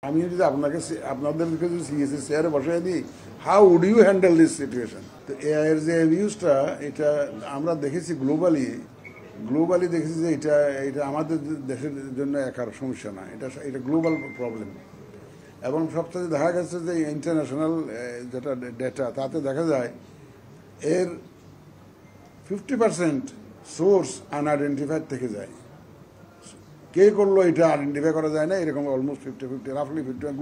আমি যদি আপনাদেরকে যদি সিএসসি চেয়ারে বসাই দিই, how would you handle this situation? তো এআই এর যে অ্যাবিউজটা, এটা আমরা দেখেছি গ্লোবালি দেখেছি যে এটা আমাদের দেশের জন্য একার সমস্যা না, এটা গ্লোবাল প্রবলেম। এবং সবচেয়ে দেখা গেছে যে ইন্টারন্যাশনাল যেটা ডেটা, তাতে দেখা যায় এর 50% সোর্স আনআইডেন্টিফাইড থেকে যায়। কে করলো এটা আইডেন্টিফাই করা যায় না, এরকম অলমোস্ট 50-50 রাফলি 50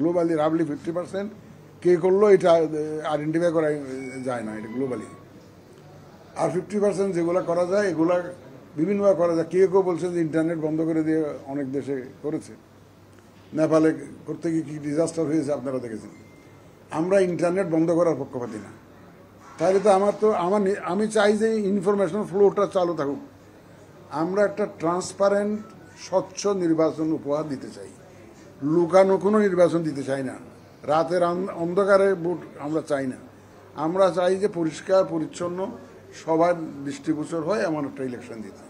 গ্লোবালি রাফলি 50% কে করলো এটা আইডেন্টিফাই করা যায় না, এটা গ্লোবালি। আর 50% যেগুলো করা যায় এগুলা বিভিন্নভাবে করা যায়। কেউ বলছেন যে ইন্টারনেট বন্ধ করে দিয়ে অনেক দেশে করেছে। নেপালে করতে গিয়ে কী ডিজাস্টার হয়েছে আপনারা দেখেছেন। আমরা ইন্টারনেট বন্ধ করার পক্ষপাতী না। তাহলে তো আমি চাই যে ইনফরমেশন ফ্লোটা চালু থাকুক। আমরা একটা ট্রান্সপারেন্ট স্বচ্ছ নির্বাচন উপহার দিতে চাই, লুকানো কোনো নির্বাচন দিতে চাই না, রাতের অন্ধকারে ভোট আমরা চাই না। আমরা চাই যে পরিষ্কার পরিচ্ছন্ন সবার দৃষ্টিগোচর হয় এমন একটা ইলেকশন দিতে।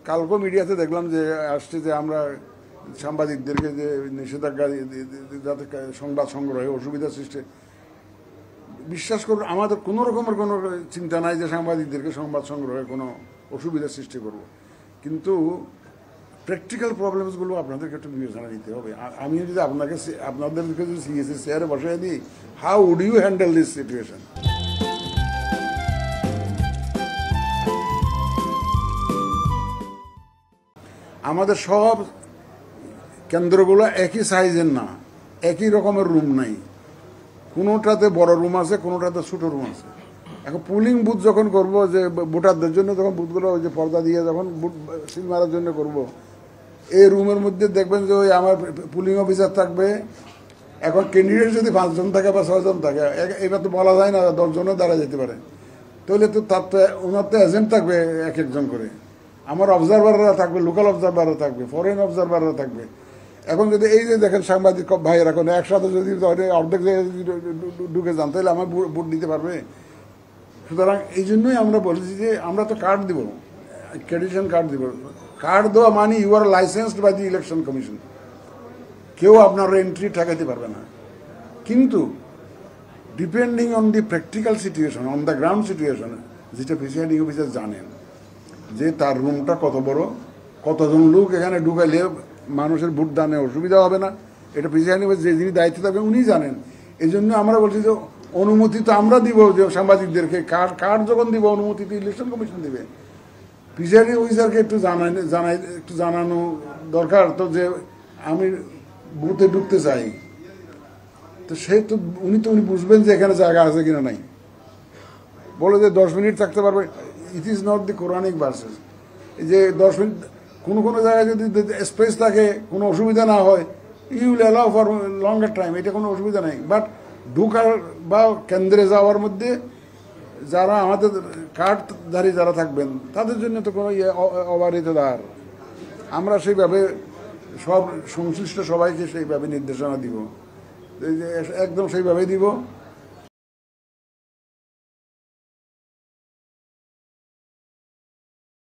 কালকে মিডিয়াতে দেখলাম যে আসছে যে আমরা সাংবাদিকদেরকে যে নিষেধাজ্ঞা যাতে সংবাদ সংগ্রহে অসুবিধা সৃষ্টি, বিশ্বাস করুন আমাদের কোনো রকমের কোনো চিন্তা নাই যে সাংবাদিকদেরকে সংবাদ সংগ্রহে কোনো অসুবিধার সৃষ্টি করব, কিন্তু প্র্যাকটিক্যাল প্রবলেমসগুলো আপনাদেরকে একটু বিবেচনা নিতে হবে। আমি যদি আপনাদেরকে যদি সিএসসি চেয়ারে বসাই দিই, how would you handle this situation? আমাদের সব কেন্দ্রগুলো একই সাইজের না, একই রকমের রুম নাই, কোনোটাতে বড় রুম আছে, কোনোটাতে ছোটো রুম আছে। এখন পুলিং বুথ যখন করব, যে ভোটারদের জন্য যখন বুথগুলো ওই যে পর্দা দিয়ে যখন বুথ সিল মারার জন্য করব, এই রুমের মধ্যে দেখবেন যে ওই আমার পুলিং অফিসার থাকবে। এখন ক্যান্ডিডেট যদি 5 জন থাকে বা 6 জন থাকে, এবার তো বলা যায় না 10 জনও দাঁড়া যেতে পারে, তাহলে তো তার তো ওনার তো এজেন্ট থাকবে এক একজন করে। আমার অবজারভাররা থাকবে, লোকাল অবজারভাররা থাকবে, ফরেন অবজারভাররা থাকবে। এখন যদি এই যে দেখেন সাংবাদিক ভাইয়েরা এখন একসাথে যদি অর্ধেক জায়গায় ঢুকে যান, তাহলে আমার ভোট দিতে পারবে? সুতরাং এই জন্যই আমরা বলেছি যে আমরা তো কার্ড দিব, ক্রেডিশন কার্ড দিব। কার্ড দেওয়া মানে you are licensed by the election commission, কেউ আপনার এন্ট্রি ঠেকাতে পারবে না। কিন্তু depending on the practical situation, on the ground situation, যেটা প্রিসাইডিং অফিসার জানেন যে তার রুমটা কত বড়, কতজন লোক এখানে ঢুকাইলে মানুষের ভোট দানে অসুবিধা হবে না, এটা প্রিসাইডিং অফিসার যে যিনি দায়িত্বে থাকবেন উনি জানেন। এই জন্য আমরা বলছি যে অনুমতি তো আমরা দিব, যে সাংবাদিকদেরকে কার্ড যখন দিব অনুমতি তো ইলেকশন কমিশন দিবে। প্রিসাইডিং অফিসারকে একটু জানানো দরকার তো যে আমি বুথে ঢুকতে চাই, তো সে তো উনি বুঝবেন যে এখানে জায়গা আছে কিনা নাই। বলে যে 10 মিনিট থাকতে পারবে, it is not the Quranic versus. এই যে 10 মিনিট কোনো জায়গায় যদি স্পেস থাকে, কোনো অসুবিধা না হয়, you will allow for longer time, এটা কোনো অসুবিধা নেই। বাট ঢুকার বা কেন্দ্রে যাওয়ার মধ্যে যারা আমাদের কার্ডধারী যারা থাকবেন তাদের জন্য তো কোনো অবারিত দ্বার। আমরা সেইভাবে সব সংশ্লিষ্ট সবাইকে সেইভাবে নির্দেশনা দিব, একদম সেইভাবেই দিব।